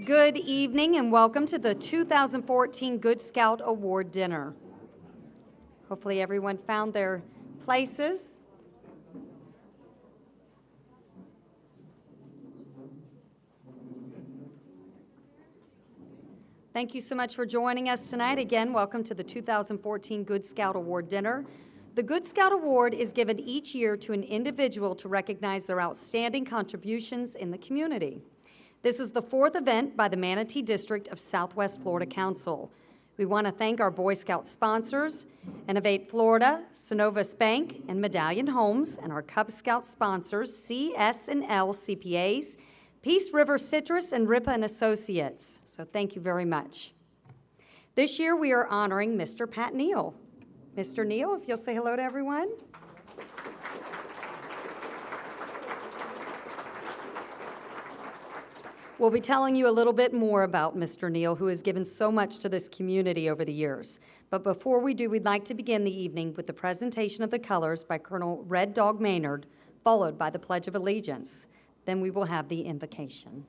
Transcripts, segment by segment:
Good evening and welcome to the 2014 Good Scout Award Dinner. Hopefully everyone found their places. Thank you so much for joining us tonight. Again, welcome to the 2014 Good Scout Award Dinner. The Good Scout Award is given each year to an individual to recognize their outstanding contributions in the community. This is the fourth event by the Manatee District of Southwest Florida Council. We want to thank our Boy Scout sponsors, Innovate Florida, Synovus Bank, and Medallion Homes, and our Cub Scout sponsors, CS&L CPAs, Peace River Citrus, and Ripa and Associates. So thank you very much. This year we are honoring Mr. Pat Neal. Mr. Neal, if you'll say hello to everyone. We'll be telling you a little bit more about Mr. Neal, who has given so much to this community over the years. But before we do, we'd like to begin the evening with the presentation of the colors by Colonel Red Dog Maynard, followed by the Pledge of Allegiance. Then we will have the invocation.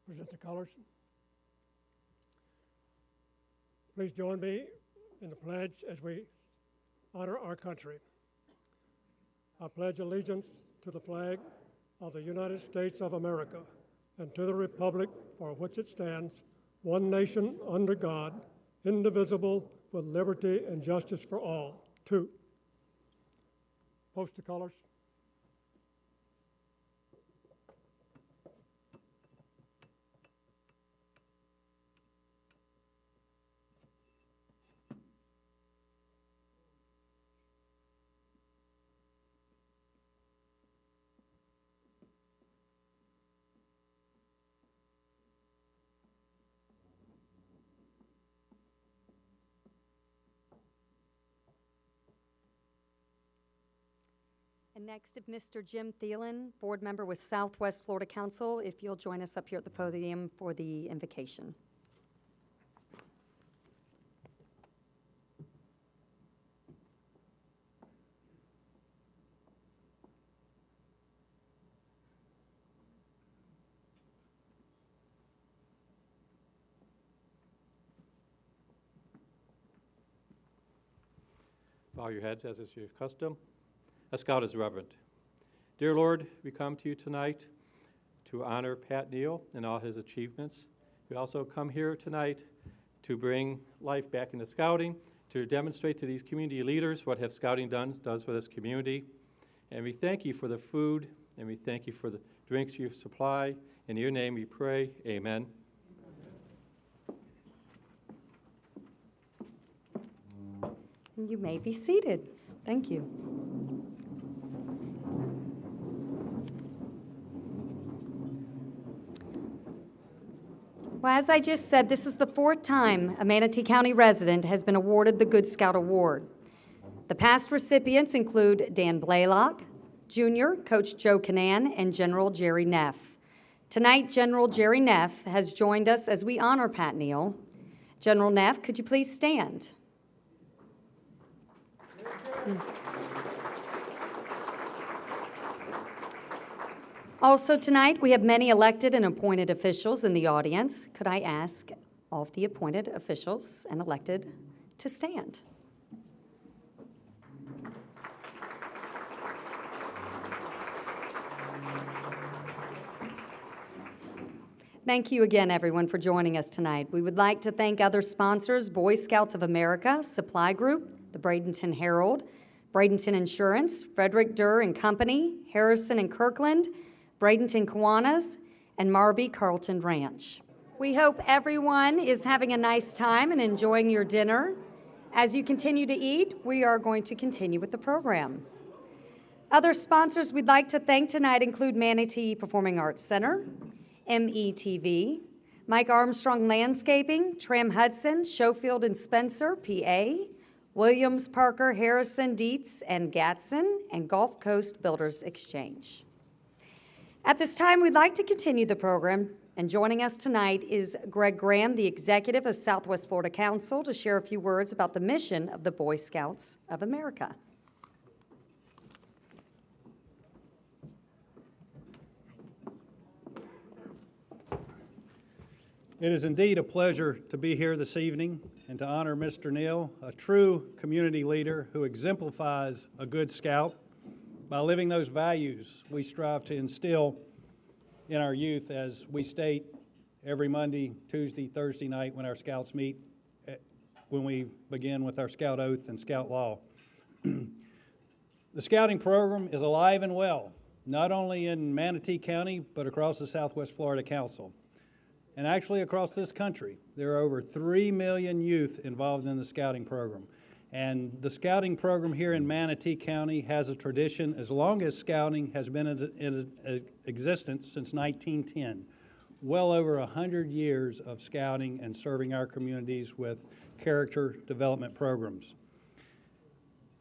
Present the colors. Please join me in the pledge as we honor our country. I pledge allegiance to the flag of the United States of America and to the republic for which it stands, one nation under God, indivisible, with liberty and justice for all. 2. Post the colors. And next, if Mr. Jim Thielen, board member with Southwest Florida Council, if you'll join us up here at the podium for the invocation. Bow your heads as is your custom. A scout is reverent. Dear Lord, we come to you tonight to honor Pat Neal and all his achievements. We also come here tonight to bring life back into scouting, to demonstrate to these community leaders what have scouting does for this community. And we thank you for the food, and we thank you for the drinks you supply. In your name we pray, amen. You may be seated. Thank you. Well, as I just said, this is the fourth time a Manatee County resident has been awarded the Good Scout Award. The past recipients include Dan Blaylock, Jr., Coach Joe Canan, and General Jerry Neff. Tonight, General Jerry Neff has joined us as we honor Pat Neal. General Neff, could you please stand? Also tonight, we have many elected and appointed officials in the audience. Could I ask all of the appointed officials and elected to stand? Thank you again, everyone, for joining us tonight. We would like to thank other sponsors, Boy Scouts of America, Supply Group, the Bradenton Herald, Bradenton Insurance, Frederick Durr and Company, Harrison and Kirkland, Bradenton Kiwanis, and Marby Carlton Ranch. We hope everyone is having a nice time and enjoying your dinner. As you continue to eat, we are going to continue with the program. Other sponsors we'd like to thank tonight include Manatee Performing Arts Center, METV, Mike Armstrong Landscaping, Tram Hudson, Schofield and Spencer, PA, Williams, Parker, Harrison, Dietz, and Gatson, and Gulf Coast Builders Exchange. At this time, we'd like to continue the program, and joining us tonight is Greg Graham, the executive of Southwest Florida Council, to share a few words about the mission of the Boy Scouts of America. It is indeed a pleasure to be here this evening and to honor Mr. Neal, a true community leader who exemplifies a good scout by living those values we strive to instill in our youth, as we state every Monday, Tuesday, Thursday night when our scouts meet, when we begin with our scout oath and scout law. The scouting program is alive and well, not only in Manatee County, but across the Southwest Florida Council. And actually across this country, there are over 3 million youth involved in the scouting program. And the scouting program here in Manatee County has a tradition as long as scouting has been in existence since 1910. Well over 100 years of scouting and serving our communities with character development programs.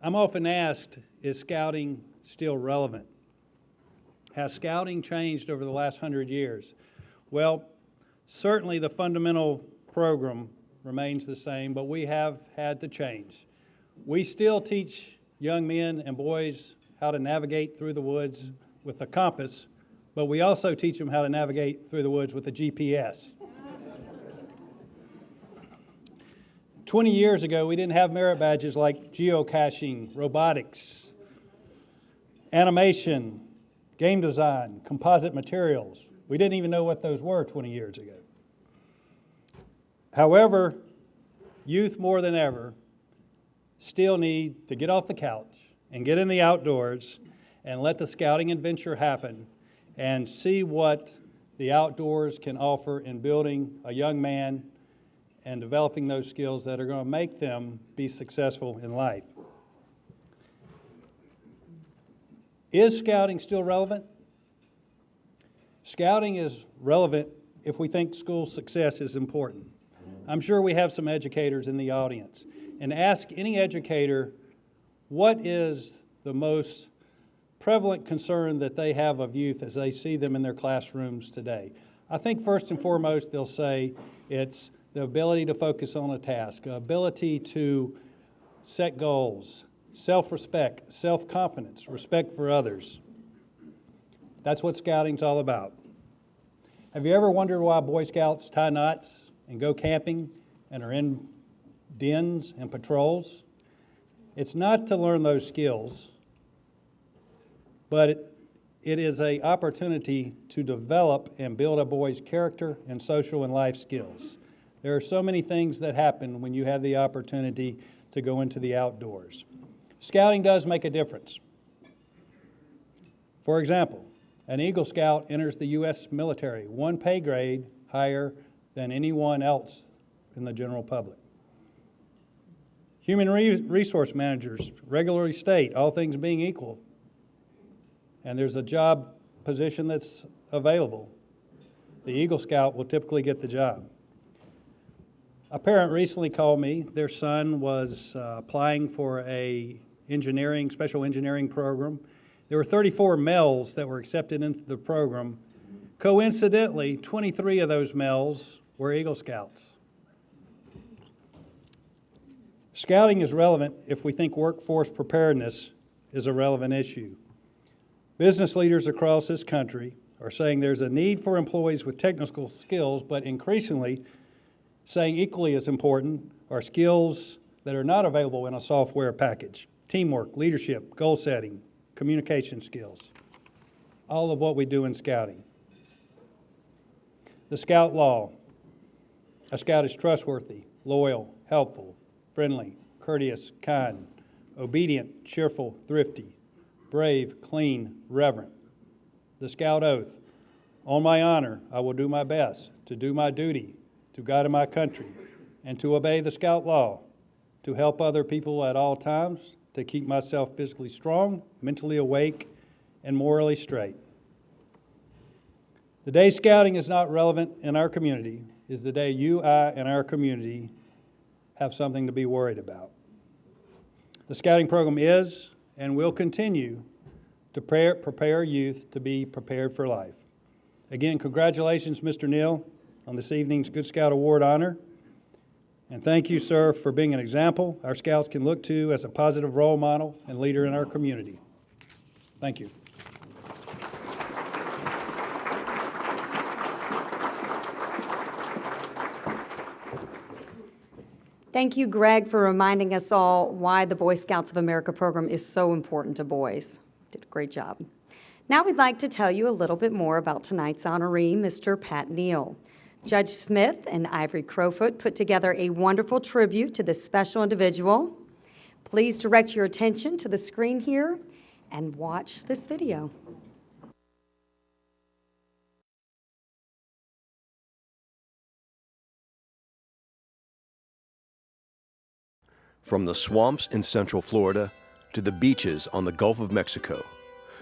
I'm often asked, is scouting still relevant? Has scouting changed over the last 100 years? Well, certainly the fundamental program remains the same, but we have had to change. We still teach young men and boys how to navigate through the woods with a compass, but we also teach them how to navigate through the woods with a GPS. 20 years ago, we didn't have merit badges like geocaching, robotics, animation, game design, composite materials. We didn't even know what those were 20 years ago. However, youth more than ever still need to get off the couch and get in the outdoors and let the scouting adventure happen and see what the outdoors can offer in building a young man and developing those skills that are going to make them be successful in life. Is scouting still relevant? Scouting is relevant if we think school success is important. I'm sure we have some educators in the audience. And ask any educator, what is the most prevalent concern that they have of youth as they see them in their classrooms today? I think first and foremost they'll say it's the ability to focus on a task, ability to set goals, self-respect, self-confidence, respect for others. That's what scouting's all about. Have you ever wondered why Boy Scouts tie knots and go camping and are in dens and patrols? It's not to learn those skills, but it is an opportunity to develop and build a boy's character and social and life skills. There are so many things that happen when you have the opportunity to go into the outdoors. Scouting does make a difference. For example, an Eagle Scout enters the U.S. military, one pay grade higher than anyone else in the general public. Human resource managers regularly state, all things being equal, and there's a job position that's available, the Eagle Scout will typically get the job. A parent recently called me. Their son was applying for a special engineering program. There were 34 males that were accepted into the program. Coincidentally, 23 of those males were Eagle Scouts. Scouting is relevant if we think workforce preparedness is a relevant issue. Business leaders across this country are saying there's a need for employees with technical skills, but increasingly saying equally as important are skills that are not available in a software package: teamwork, leadership, goal setting, communication skills, all of what we do in scouting. The Scout Law. A Scout is trustworthy, loyal, helpful, friendly, courteous, kind, obedient, cheerful, thrifty, brave, clean, reverent. The Scout Oath. On my honor, I will do my best to do my duty to God and my country, and to obey the Scout Law, to help other people at all times, to keep myself physically strong, mentally awake, and morally straight. The day scouting is not relevant in our community is the day you, I, and our community have something to be worried about. The scouting program is and will continue to prepare youth to be prepared for life. Again, congratulations, Mr. Neal, on this evening's Good Scout Award honor. And thank you, sir, for being an example our Scouts can look to as a positive role model and leader in our community. Thank you. Thank you, Greg, for reminding us all why the Boy Scouts of America program is so important to boys. Did a great job. Now we'd like to tell you a little bit more about tonight's honoree, Mr. Pat Neal. Judge Smith and Ivory Crowfoot put together a wonderful tribute to this special individual. Please direct your attention to the screen here and watch this video. From the swamps in Central Florida to the beaches on the Gulf of Mexico,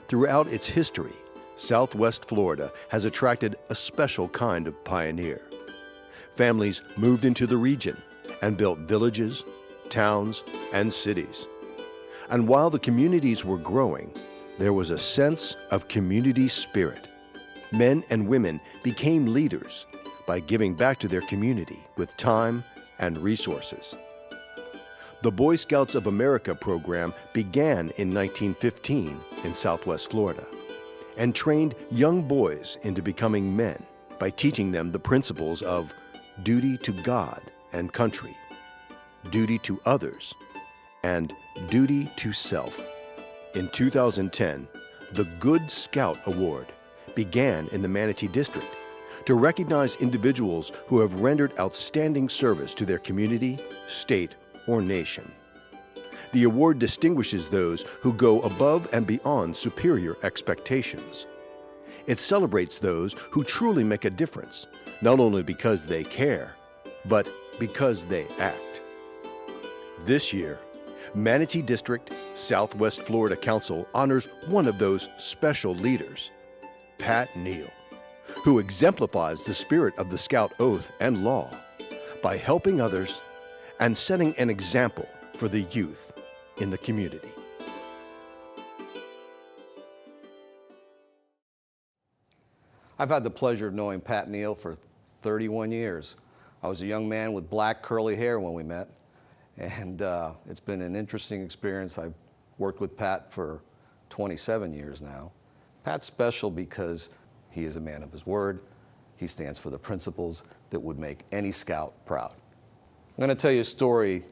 throughout its history, Southwest Florida has attracted a special kind of pioneer. Families moved into the region and built villages, towns, and cities. And while the communities were growing, there was a sense of community spirit. Men and women became leaders by giving back to their community with time and resources. The Boy Scouts of America program began in 1915 in Southwest Florida and trained young boys into becoming men by teaching them the principles of duty to God and country, duty to others, and duty to self. In 2010, the Good Scout Award began in the Manatee District to recognize individuals who have rendered outstanding service to their community, state, or nation. The award distinguishes those who go above and beyond superior expectations. It celebrates those who truly make a difference, not only because they care, but because they act. This year, Manatee District Southwest Florida Council honors one of those special leaders, Pat Neal, who exemplifies the spirit of the Scout Oath and Law by helping others and setting an example for the youth in the community. I've had the pleasure of knowing Pat Neal for 31 years. I was a young man with black curly hair when we met, and it's been an interesting experience. I've worked with Pat for 27 years now. Pat's special because he is a man of his word. He stands for the principles that would make any scout proud. I'm going to tell you a story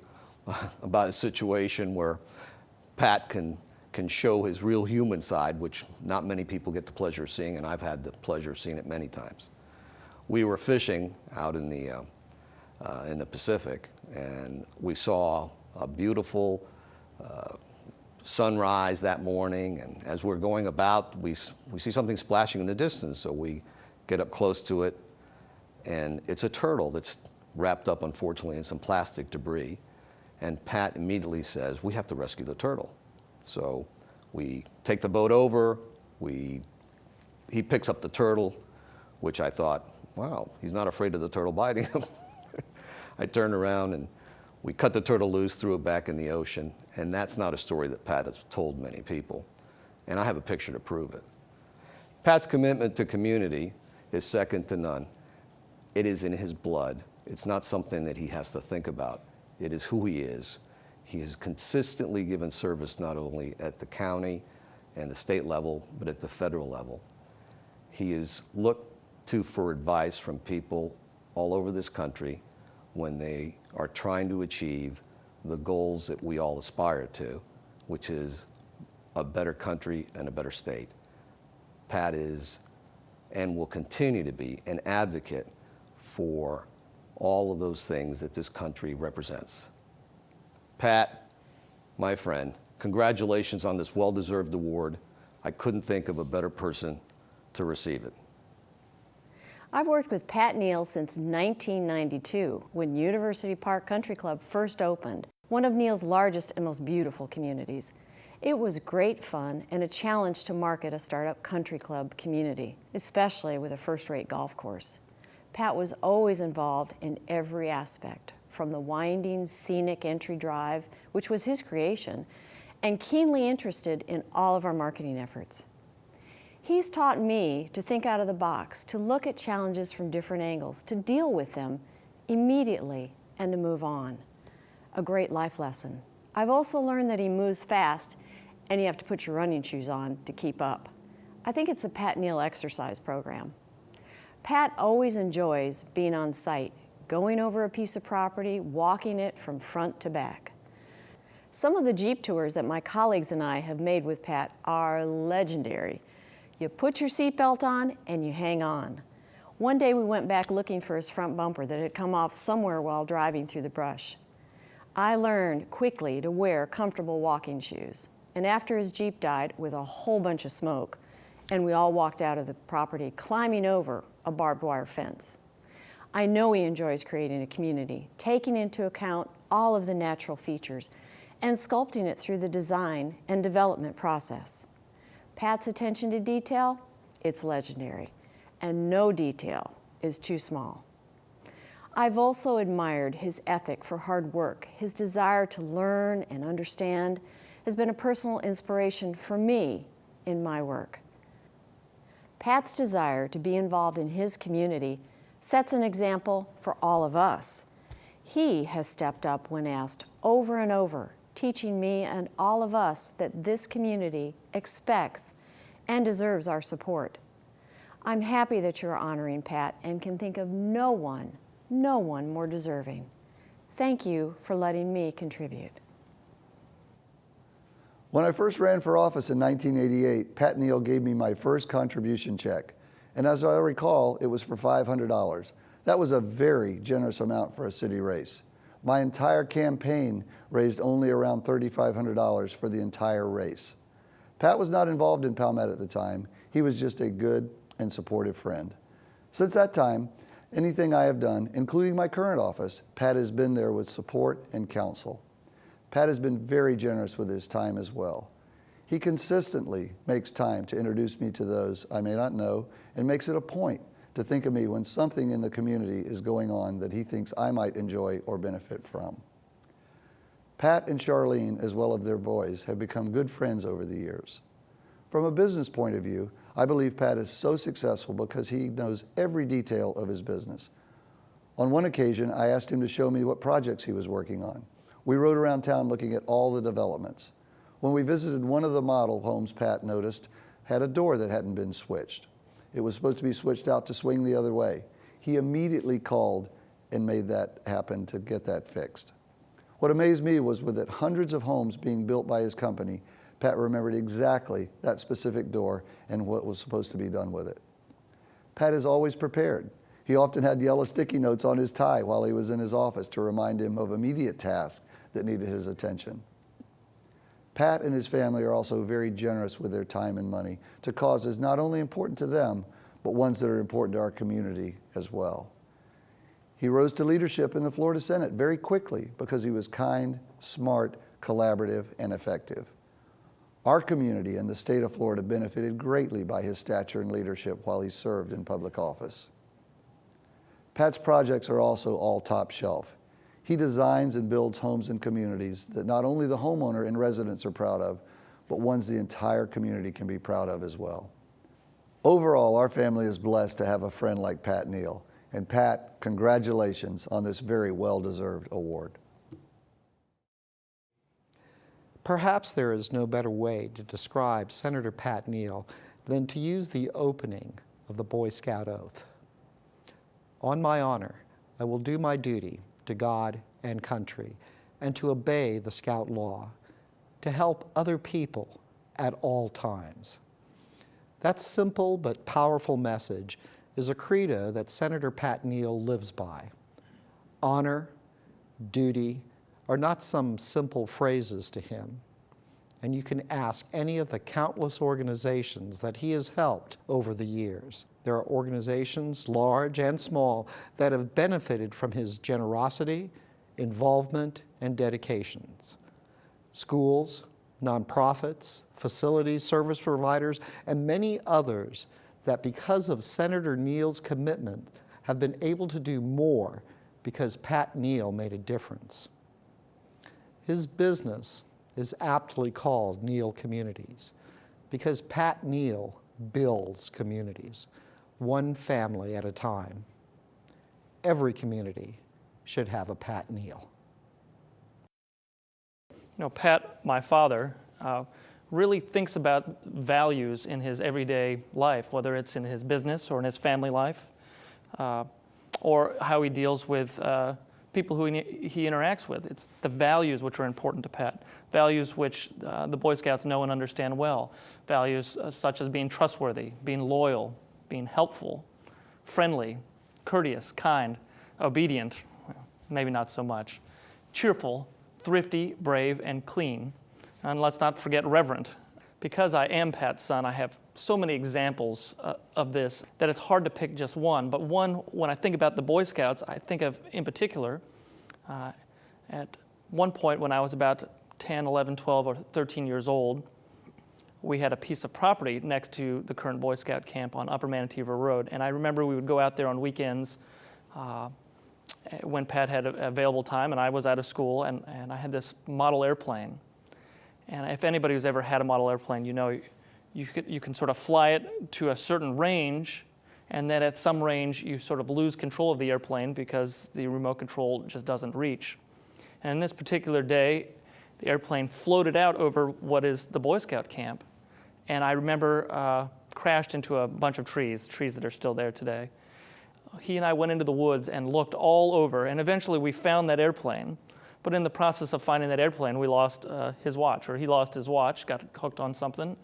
about a situation where Pat can show his real human side, which not many people get the pleasure of seeing, and I've had the pleasure of seeing it many times. We were fishing out in the Pacific, and we saw a beautiful sunrise that morning, and as we're going about, we see something splashing in the distance, so we get up close to it, and it's a turtle that's wrapped up, unfortunately, in some plastic debris. And Pat immediately says, we have to rescue the turtle. So we take the boat over, he picks up the turtle, which I thought, wow, he's not afraid of the turtle biting him. I turned around and we cut the turtle loose, threw it back in the ocean, and that's not a story that Pat has told many people. And I have a picture to prove it. Pat's commitment to community is second to none. It is in his blood. It's not something that he has to think about. It is who he is. He has consistently given service not only at the county and the state level, but at the federal level. He is looked to for advice from people all over this country when they are trying to achieve the goals that we all aspire to, which is a better country and a better state. Pat is and will continue to be an advocate for all of those things that this country represents. Pat, my friend, congratulations on this well-deserved award. I couldn't think of a better person to receive it. I've worked with Pat Neal since 1992, when University Park Country Club first opened, one of Neal's largest and most beautiful communities. It was great fun and a challenge to market a startup country club community, especially with a first-rate golf course. Pat was always involved in every aspect, from the winding, scenic entry drive, which was his creation, and keenly interested in all of our marketing efforts. He's taught me to think out of the box, to look at challenges from different angles, to deal with them immediately, and to move on. A great life lesson. I've also learned that he moves fast, and you have to put your running shoes on to keep up. I think it's the Pat Neal exercise program. Pat always enjoys being on site, going over a piece of property, walking it from front to back. Some of the Jeep tours that my colleagues and I have made with Pat are legendary. You put your seatbelt on and you hang on. One day we went back looking for his front bumper that had come off somewhere while driving through the brush. I learned quickly to wear comfortable walking shoes. And after his Jeep died with a whole bunch of smoke, and we all walked out of the property climbing over a barbed wire fence. I know he enjoys creating a community, taking into account all of the natural features, and sculpting it through the design and development process. Pat's attention to detail, it's legendary, and no detail is too small. I've also admired his ethic for hard work. His desire to learn and understand has been a personal inspiration for me in my work. Pat's desire to be involved in his community sets an example for all of us. He has stepped up when asked over and over, teaching me and all of us that this community expects and deserves our support. I'm happy that you're honoring Pat and can think of no one more deserving. Thank you for letting me contribute. When I first ran for office in 1988, Pat Neal gave me my first contribution check. And as I recall, it was for $500. That was a very generous amount for a city race. My entire campaign raised only around $3,500 for the entire race. Pat was not involved in Palmetto at the time. He was just a good and supportive friend. Since that time, anything I have done, including my current office, Pat has been there with support and counsel. Pat has been very generous with his time as well. He consistently makes time to introduce me to those I may not know and makes it a point to think of me when something in the community is going on that he thinks I might enjoy or benefit from. Pat and Charlene, as well as their boys, have become good friends over the years. From a business point of view, I believe Pat is so successful because he knows every detail of his business. On one occasion, I asked him to show me what projects he was working on. We rode around town looking at all the developments. When we visited one of the model homes, Pat noticed had a door that hadn't been switched. It was supposed to be switched out to swing the other way. He immediately called and made that happen to get that fixed. What amazed me was with it hundreds of homes being built by his company, Pat remembered exactly that specific door and what was supposed to be done with it. Pat is always prepared. He often had yellow sticky notes on his tie while he was in his office to remind him of immediate tasks that needed his attention. Pat and his family are also very generous with their time and money to causes not only important to them, but ones that are important to our community as well. He rose to leadership in the Florida Senate very quickly because he was kind, smart, collaborative, and effective. Our community and the state of Florida benefited greatly by his stature and leadership while he served in public office. Pat's projects are also all top shelf. He designs and builds homes and communities that not only the homeowner and residents are proud of, but ones the entire community can be proud of as well. Overall, our family is blessed to have a friend like Pat Neal. And Pat, congratulations on this very well-deserved award. Perhaps there is no better way to describe Senator Pat Neal than to use the opening of the Boy Scout oath. On my honor, I will do my duty to God and country, and to obey the Scout law, to help other people at all times. That simple but powerful message is a credo that Senator Pat Neal lives by. Honor, duty are not some simple phrases to him, and you can ask any of the countless organizations that he has helped over the years. There are organizations, large and small, that have benefited from his generosity, involvement, and dedications. Schools, nonprofits, facilities, service providers, and many others that because of Senator Neal's commitment have been able to do more because Pat Neal made a difference. His business is aptly called Neal Communities because Pat Neal builds communities, one family at a time. Every community should have a Pat Neal. You know, Pat, my father, really thinks about values in his everyday life, whether it's in his business or in his family life, or how he deals with people who he interacts with. It's the values which are important to Pat, values which the Boy Scouts know and understand well, values such as being trustworthy, being loyal, being helpful, friendly, courteous, kind, obedient, maybe not so much, cheerful, thrifty, brave, and clean. And let's not forget reverent. Because I am Pat's son, I have so many examples of this that it's hard to pick just one. But one, when I think about the Boy Scouts, I think of, in particular, at one point when I was about 10, 11, 12, or 13 years old, we had a piece of property next to the current Boy Scout camp on Upper Manatee Road. And I remember we would go out there on weekends when Pat had available time and I was out of school, and I had this model airplane. And if anybody who's ever had a model airplane, you know you can sort of fly it to a certain range, and then at some range you sort of lose control of the airplane because the remote control just doesn't reach. And in this particular day, the airplane floated out over what is the Boy Scout camp. And I remember crashed into a bunch of trees that are still there today. He and I went into the woods and looked all over, and eventually we found that airplane. But in the process of finding that airplane, we lost his watch, or he lost his watch, got hooked on something,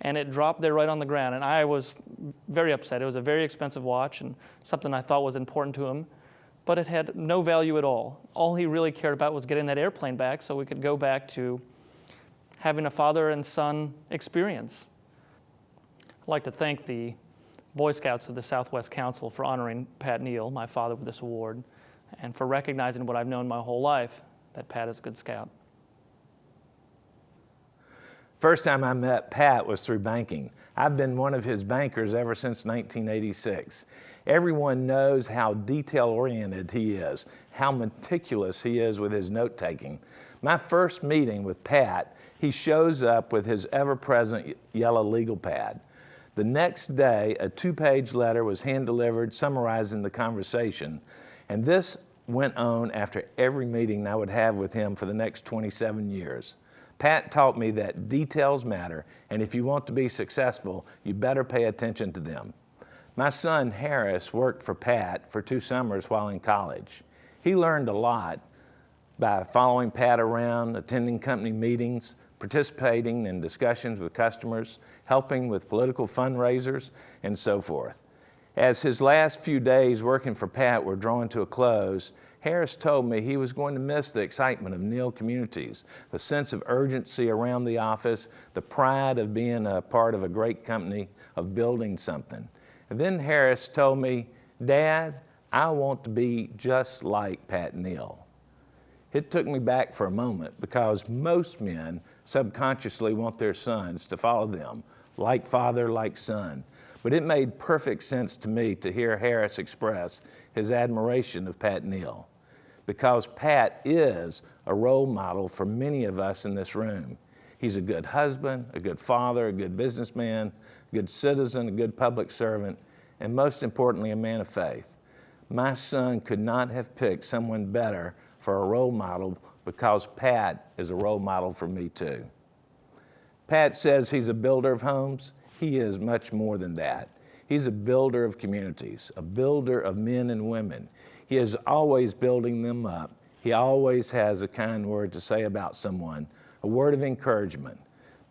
and it dropped there right on the ground. And I was very upset. It was a very expensive watch and something I thought was important to him, but it had no value at all. All he really cared about was getting that airplane back so we could go back to having a father and son experience. I'd like to thank the Boy Scouts of the Southwest Council for honoring Pat Neal, my father, with this award, and for recognizing what I've known my whole life, that Pat is a good Scout. First time I met Pat was through banking. I've been one of his bankers ever since 1986. Everyone knows how detail-oriented he is, how meticulous he is with his note-taking. My first meeting with Pat, he shows up with his ever-present yellow legal pad. The next day, a 2-page letter was hand-delivered summarizing the conversation, and this went on after every meeting I would have with him for the next 27 years. Pat taught me that details matter, and if you want to be successful, you better pay attention to them. My son Harris worked for Pat for 2 summers while in college. He learned a lot by following Pat around, attending company meetings, participating in discussions with customers, helping with political fundraisers, and so forth. As his last few days working for Pat were drawing to a close, Harris told me he was going to miss the excitement of Neal Communities, the sense of urgency around the office, the pride of being a part of a great company, of building something. And then Harris told me, "Dad, I want to be just like Pat Neal." It took me back for a moment because most men subconsciously want their sons to follow them, like father, like son. But it made perfect sense to me to hear Harris express his admiration of Pat Neal. because Pat is a role model for many of us in this room. He's a good husband, a good father, a good businessman, a good citizen, a good public servant, and most importantly, a man of faith. My son could not have picked someone better for a role model because Pat is a role model for me too. Pat says he's a builder of homes. He is much more than that. He's a builder of communities, a builder of men and women. He is always building them up. He always has a kind word to say about someone, a word of encouragement.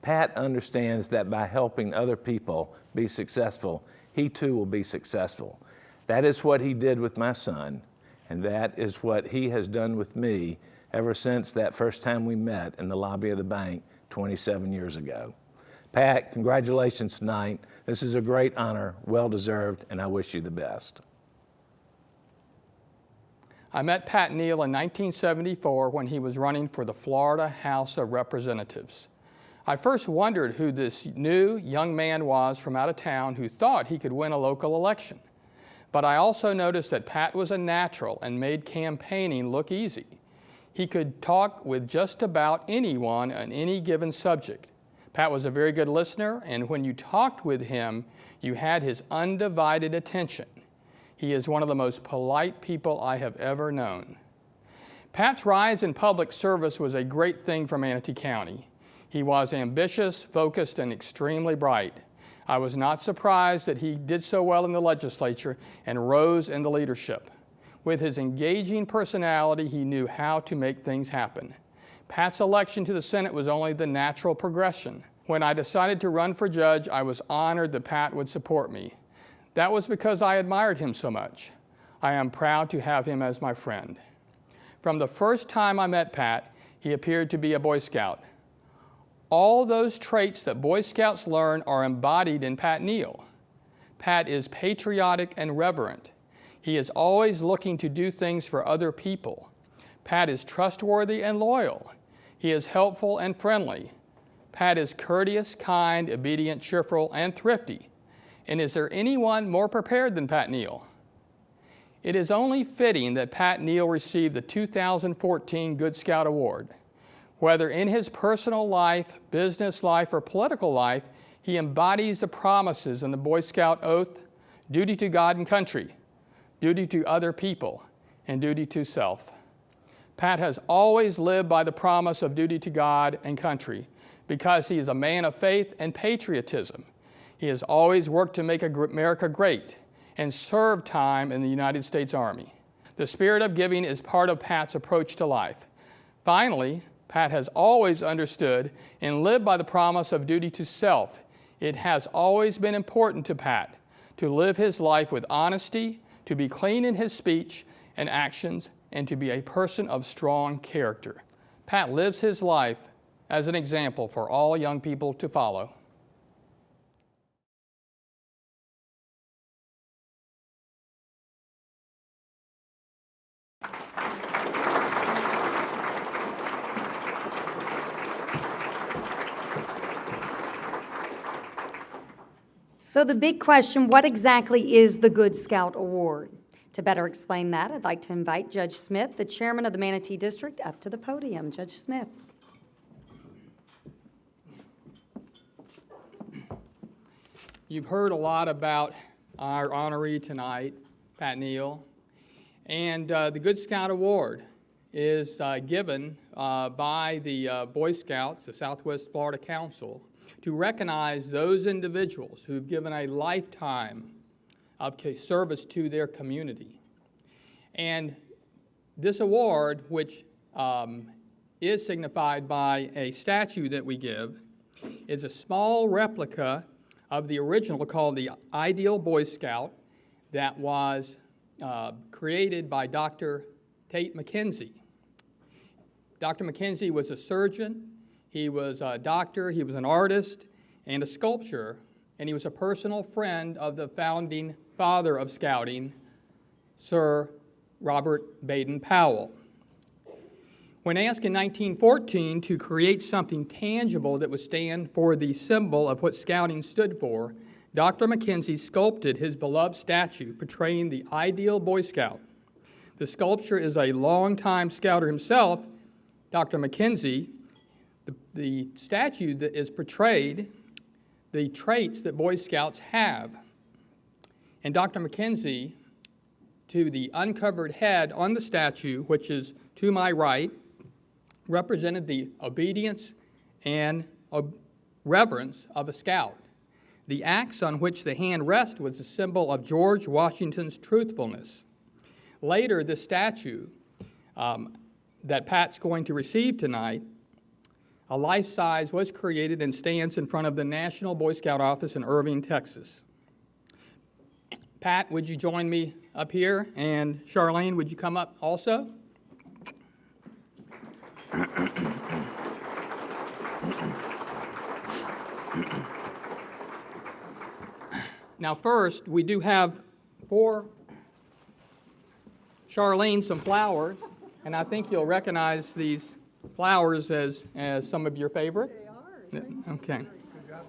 Pat understands that by helping other people be successful, he too will be successful. That is what he did with my son, and that is what he has done with me ever since that first time we met in the lobby of the bank 27 years ago. Pat, congratulations tonight. This is a great honor, well-deserved, and I wish you the best. I met Pat Neal in 1974 when he was running for the Florida House of Representatives. I first wondered who this new young man was from out of town who thought he could win a local election. But I also noticed that Pat was a natural and made campaigning look easy. He could talk with just about anyone on any given subject. Pat was a very good listener, and when you talked with him, you had his undivided attention. He is one of the most polite people I have ever known. Pat's rise in public service was a great thing for Manatee County. He was ambitious, focused, and extremely bright. I was not surprised that he did so well in the legislature and rose into leadership. With his engaging personality, he knew how to make things happen. Pat's election to the Senate was only the natural progression. When I decided to run for judge, I was honored that Pat would support me. That was because I admired him so much. I am proud to have him as my friend. From the first time I met Pat, he appeared to be a Boy Scout. All those traits that Boy Scouts learn are embodied in Pat Neal. Pat is patriotic and reverent. He is always looking to do things for other people. Pat is trustworthy and loyal. He is helpful and friendly. Pat is courteous, kind, obedient, cheerful, and thrifty. And is there anyone more prepared than Pat Neal? It is only fitting that Pat Neal received the 2014 Good Scout Award. Whether in his personal life, business life, or political life, he embodies the promises in the Boy Scout oath: duty to God and country, duty to other people, and duty to self. Pat has always lived by the promise of duty to God and country because he is a man of faith and patriotism. He has always worked to make America great and served time in the United States Army. The spirit of giving is part of Pat's approach to life. Finally, Pat has always understood and lived by the promise of duty to self. It has always been important to Pat to live his life with honesty, to be clean in his speech and actions, and to be a person of strong character. Pat lives his life as an example for all young people to follow. So the big question, what exactly is the Good Scout Award? To better explain that, I'd like to invite Judge Smith, the chairman of the Manatee District, up to the podium. Judge Smith. You've heard a lot about our honoree tonight, Pat Neal, and the Good Scout Award is given by the Boy Scouts, the Southwest Florida Council, to recognize those individuals who've given a lifetime of service to their community. And this award, which is signified by a statue that we give, is a small replica of the original called the Ideal Boy Scout that was created by Dr. Tate McKenzie. Dr. McKenzie was a surgeon, he was a doctor, he was an artist and a sculptor, and he was a personal friend of the founding father of Scouting, Sir Robert Baden-Powell. When asked in 1914 to create something tangible that would stand for the symbol of what Scouting stood for, Dr. McKenzie sculpted his beloved statue portraying the ideal Boy Scout. The sculpture is a longtime Scouter himself, Dr. McKenzie. The statue that is portrayed the traits that Boy Scouts have. And Dr. McKenzie, to the uncovered head on the statue, which is to my right, represented the obedience and reverence of a scout. The axe on which the hand rests was a symbol of George Washington's truthfulness. Later, the statue that Pat's going to receive tonight, a life-size, was created and stands in front of the National Boy Scout office in Irving, Texas. Pat, would you join me up here? And Charlene, would you come up also? Now first, we do have for Charlene some flowers, and I think you'll recognize these flowers as some of your favorite. They are. Okay. Good job,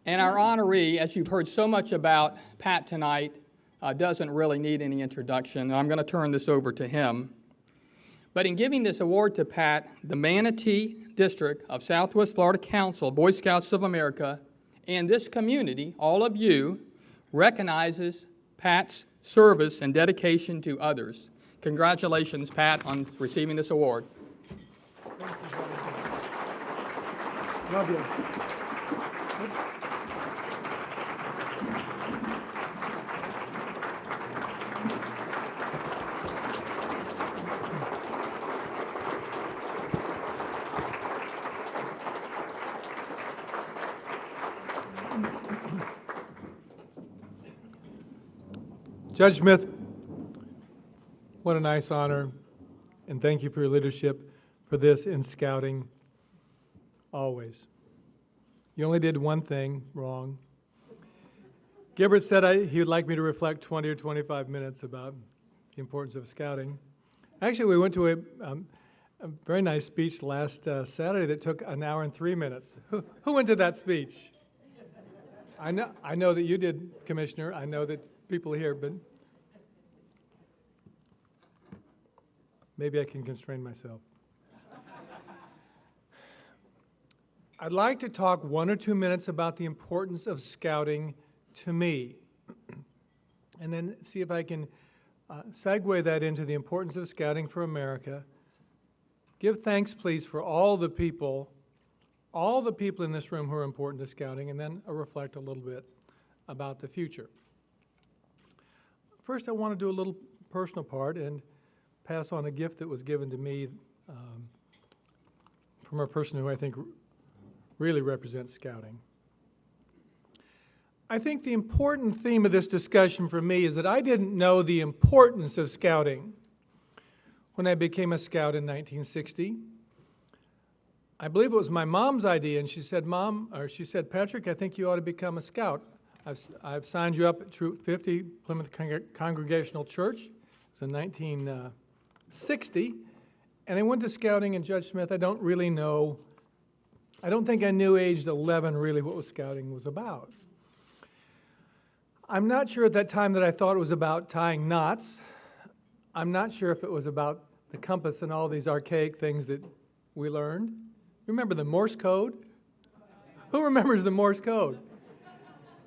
And our honoree, as you've heard so much about Pat tonight, doesn't really need any introduction. I'm going to turn this over to him. But in giving this award to Pat, the Manatee District of Southwest Florida Council, Boy Scouts of America, and this community, all of you, recognizes Pat's service and dedication to others. Congratulations, Pat, on receiving this award. Love you. Judge Smith, what a nice honor, and thank you for your leadership for this in scouting, always. You only did one thing wrong. Gilbert said he would like me to reflect 20 or 25 minutes about the importance of scouting. Actually, we went to a very nice speech last Saturday that took an hour and 3 minutes. Who went to that speech? I know that you did, Commissioner. I know that people here, but maybe I can constrain myself. I'd like to talk 1 or 2 minutes about the importance of scouting to me, and then see if I can segue that into the importance of scouting for America. Give thanks, please, for all the people in this room who are important to scouting, and then I'll reflect a little bit about the future. First, I want to do a little personal part and pass on a gift that was given to me from a person who I think really represents scouting. I think the important theme of this discussion for me is that I didn't know the importance of scouting when I became a scout in 1960. I believe it was my mom's idea, and she said, Patrick, I think you ought to become a scout. I've signed you up at Troop 50, Plymouth Congregational Church. It was in 1960, and I went to scouting, and Judge Smith, I don't think I knew aged 11 really what scouting was about. I'm not sure at that time that I thought it was about tying knots. I'm not sure if it was about the compass and all these archaic things that we learned. Remember the Morse code? Who remembers the Morse code?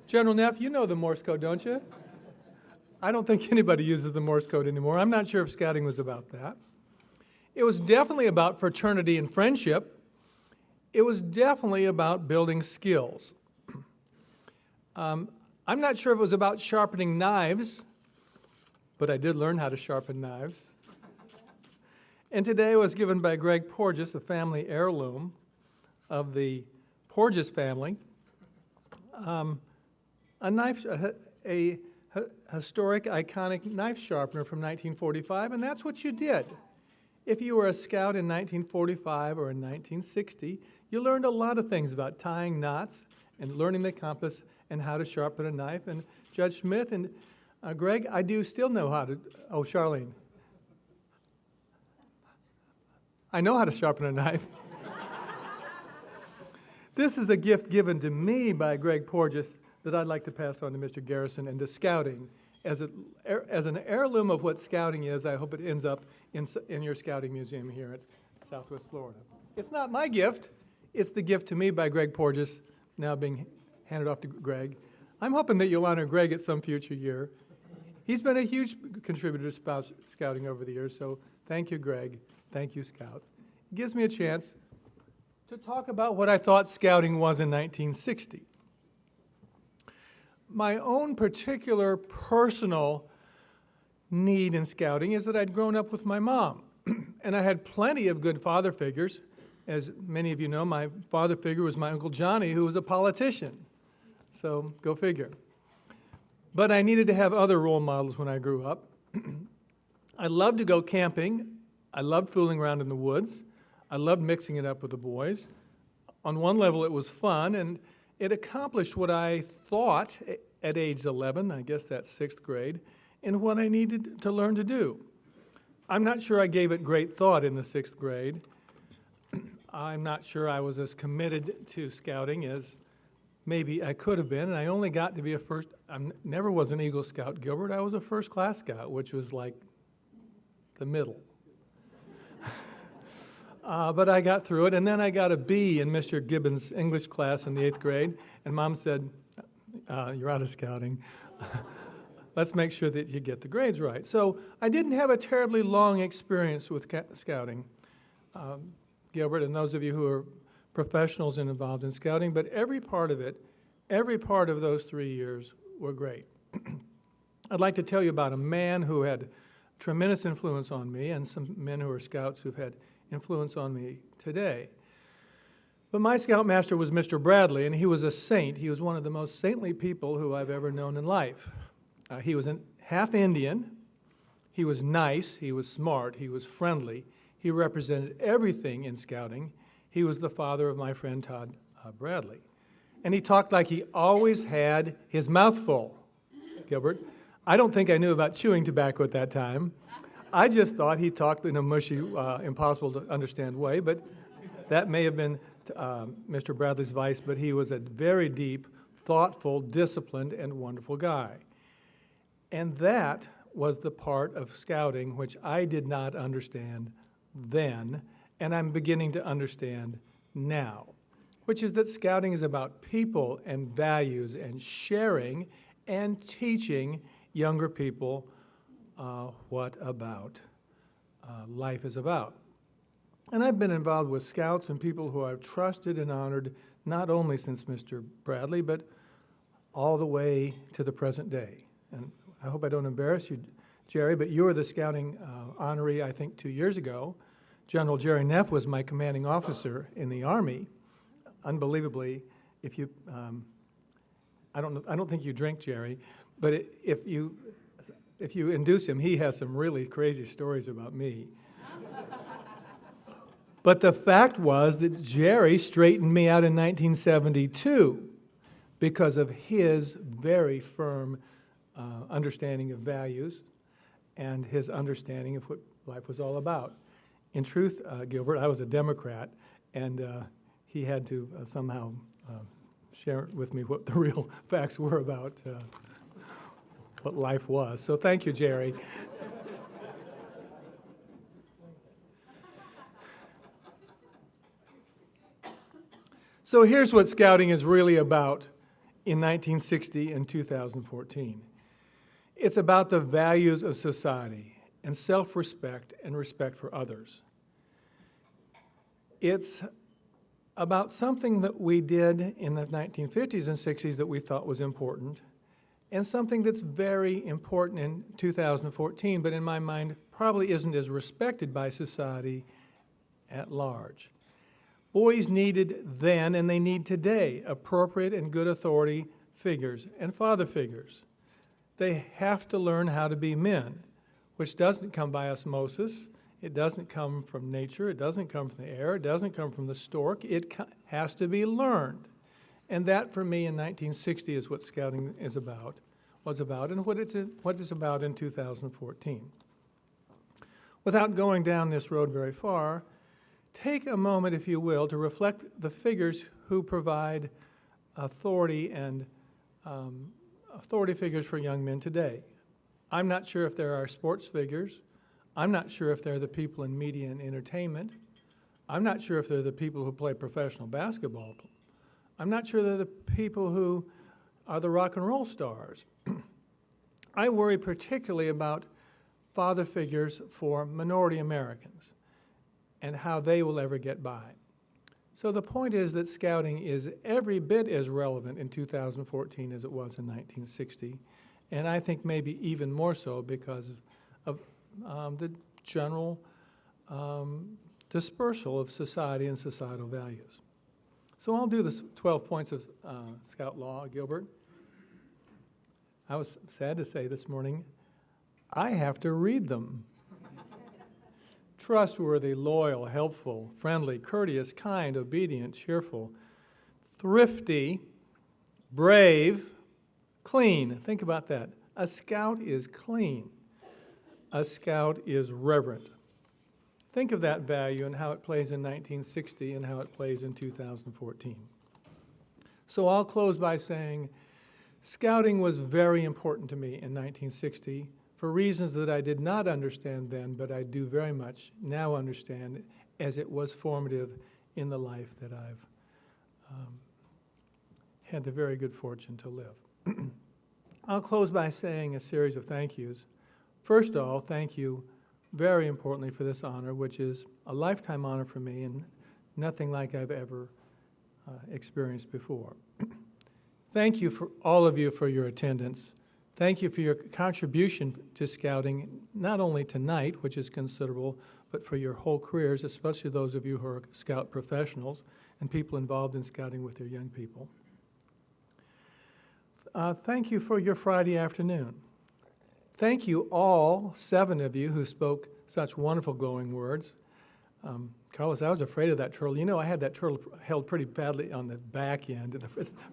General Neff, you know the Morse code, don't you? I don't think anybody uses the Morse code anymore. I'm not sure if scouting was about that. It was definitely about fraternity and friendship. It was definitely about building skills. I'm not sure if it was about sharpening knives, but I did learn how to sharpen knives. And today was given by Greg Porges, a family heirloom of the Porges family, a historic, iconic knife sharpener from 1945, and that's what you did. If you were a scout in 1945 or in 1960, you learned a lot of things about tying knots and learning the compass and how to sharpen a knife. And Judge Smith and Greg, I do still know how to, Charlene. I know how to sharpen a knife. This is a gift given to me by Greg Porges that I'd like to pass on to Mr. Garrison and to scouting as an heirloom of what scouting is, I hope it ends up in your scouting museum here at Southwest Florida. It's not my gift. It's the gift to me by Greg Porges, now being handed off to Greg. I'm hoping that you'll honor Greg at some future year. He's been a huge contributor to scouting over the years, so thank you, Greg. Thank you, Scouts. It gives me a chance to talk about what I thought scouting was in 1960. My own particular personal need in scouting is that I'd grown up with my mom, and I had plenty of good father figures. As many of you know, my father figure was my Uncle Johnny, who was a politician. So go figure. But I needed to have other role models when I grew up. I loved to go camping. I loved fooling around in the woods. I loved mixing it up with the boys. On one level, it was fun, and it accomplished what I thought at age 11, I guess that's 6th grade, and what I needed to learn to do. I'm not sure I gave it great thought in the 6th grade. I'm not sure I was as committed to scouting as maybe I could have been, and I only got to be I never was an Eagle Scout, Gilbert. I was a first-class Scout, which was like the middle. But I got through it, and then I got a B in Mr. Gibbons' English class in the 8th grade, and Mom said, you're out of scouting. Let's make sure that you get the grades right. So I didn't have a terribly long experience with scouting, Gilbert, and those of you who are professionals and involved in scouting, but every part of it, every part of those 3 years were great. I'd like to tell you about a man who had tremendous influence on me, and some men who are Scouts who've had influence on me today. But my Scoutmaster was Mr. Bradley, and he was a saint. He was one of the most saintly people who I've ever known in life. He was half Indian. He was nice. He was smart. He was friendly. He represented everything in scouting. He was the father of my friend Todd Bradley. And he talked like he always had his mouth full, Gilbert. I don't think I knew about chewing tobacco at that time. I just thought he talked in a mushy, impossible to understand way, but that may have been Mr. Bradley's vice, but he was a very deep, thoughtful, disciplined, and wonderful guy. And that was the part of scouting which I did not understand then, and I'm beginning to understand now, which is that scouting is about people and values and sharing and teaching younger people what life is about. And I've been involved with Scouts and people who I've trusted and honored not only since Mr. Bradley, but all the way to the present day. And I hope I don't embarrass you, Jerry, but you were the scouting honoree, I think, 2 years ago. General Jerry Neff was my commanding officer in the Army. Unbelievably, if you, I don't think you drink, Jerry, but if you induce him, he has some really crazy stories about me. But the fact was that Jerry straightened me out in 1972 because of his very firm understanding of values and his understanding of what life was all about. In truth, Gilbert, I was a Democrat, and he had to somehow share with me what the real facts were about what life was. So thank you, Jerry. So here's what scouting is really about in 1960 and 2014. It's about the values of society and self-respect and respect for others. It's about something that we did in the 1950s and 60s that we thought was important, and something that's very important in 2014, but in my mind probably isn't as respected by society at large. Boys needed then, and they need today, appropriate and good authority figures and father figures. They have to learn how to be men, which doesn't come by osmosis. It doesn't come from nature. It doesn't come from the air. It doesn't come from the stork. It has to be learned. And that, for me, in 1960 is what scouting was about, and what it's about in 2014. Without going down this road very far, take a moment, if you will, to reflect the figures who provide authority and authority figures for young men today. I'm not sure if there are sports figures. I'm not sure if they're the people in media and entertainment. I'm not sure if they're the people who play professional basketball. I'm not sure they're the people who are the rock and roll stars. I worry particularly about father figures for minority Americans and how they will ever get by. So the point is that scouting is every bit as relevant in 2014 as it was in 1960, and I think maybe even more so because of the general dispersal of society and societal values. So I'll do the 12 points of Scout Law, Gilbert. I was sad to say this morning, I have to read them. Trustworthy, loyal, helpful, friendly, courteous, kind, obedient, cheerful, thrifty, brave, clean. Think about that. A scout is clean. A scout is reverent. Think of that value and how it plays in 1960 and how it plays in 2014. So I'll close by saying scouting was very important to me in 1960 for reasons that I did not understand then, but I do very much now understand as it was formative in the life that I've had the very good fortune to live. I'll close by saying a series of thank yous. First of all, thank you very importantly for this honor, which is a lifetime honor for me and nothing like I've ever experienced before. Thank you for all of you for your attendance. Thank you for your contribution to scouting, not only tonight, which is considerable, but for your whole careers, especially those of you who are scout professionals and people involved in scouting with their young people. Thank you for your Friday afternoon. Thank you all, 7 of you who spoke such wonderful glowing words. Carlos, I was afraid of that turtle. You know, I had that turtle held pretty badly on the back end.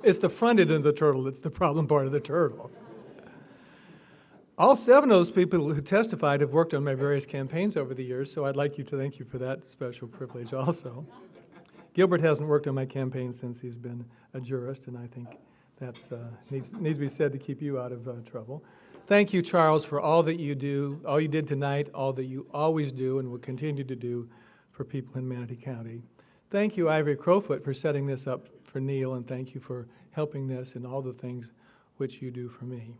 It's the front end of the turtle that's the problem part of the turtle. All 7 of those people who testified have worked on my various campaigns over the years, so I'd like you to thank you for that special privilege also. Gilbert hasn't worked on my campaign since he's been a jurist, and I think that's needs to be said to keep you out of trouble. Thank you, Charles, for all that you do, all you did tonight, all that you always do and will continue to do for people in Manatee County. Thank you, Ivory Crowfoot, for setting this up for Neal, and thank you for helping this and all the things which you do for me.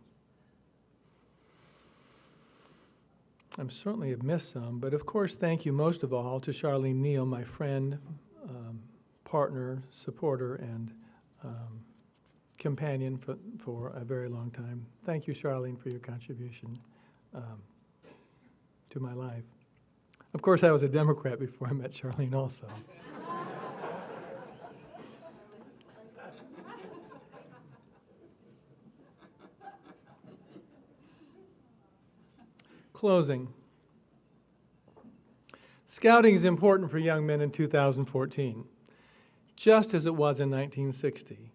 I'm certainly have missed some, but of course, thank you most of all to Charlene Neal, my friend, partner, supporter, and companion for a very long time. Thank you, Charlene, for your contribution to my life. Of course, I was a Democrat before I met Charlene also. Closing. Scouting is important for young men in 2014, just as it was in 1960.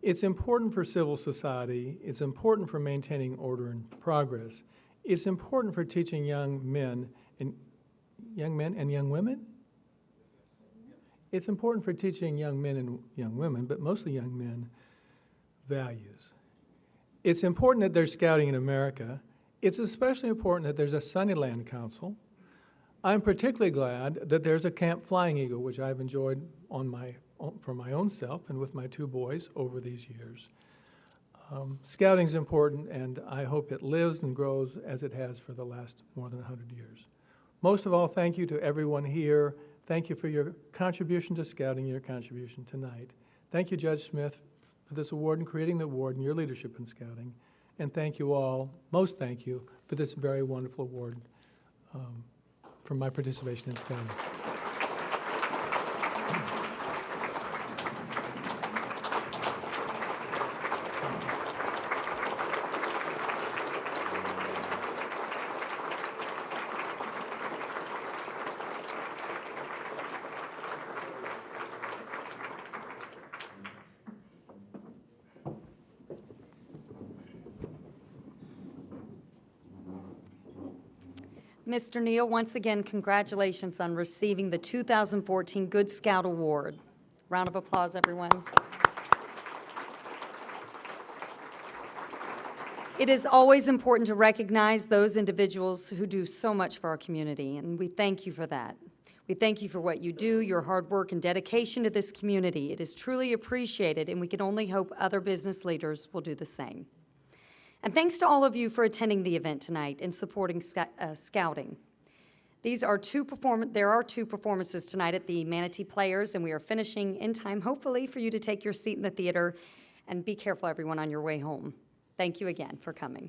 It's important for civil society. It's important for maintaining order and progress. It's important for teaching young men and young women? It's important for teaching young men and young women, but mostly young men, values. It's important that there's scouting in America. It's especially important that there's a Sunnyland Council. I'm particularly glad that there's a Camp Flying Eagle, which I've enjoyed for my own self and with my 2 boys over these years. Scouting is important, and I hope it lives and grows as it has for the last more than 100 years. Most of all, thank you to everyone here. Thank you for your contribution to scouting, your contribution tonight. Thank you, Judge Smith, for this award and creating the award and your leadership in scouting. And thank you all, most thank you, for this very wonderful award for my participation in scouting. Mr. Neal, once again, congratulations on receiving the 2014 Good Scout Award. Round of applause, everyone. It is always important to recognize those individuals who do so much for our community, and we thank you for that. We thank you for what you do, your hard work and dedication to this community. It is truly appreciated, and we can only hope other business leaders will do the same. And thanks to all of you for attending the event tonight and supporting Scouting. There are two performances tonight at the Manatee Players, and we are finishing in time, hopefully, for you to take your seat in the theater. And be careful, everyone, on your way home. Thank you again for coming.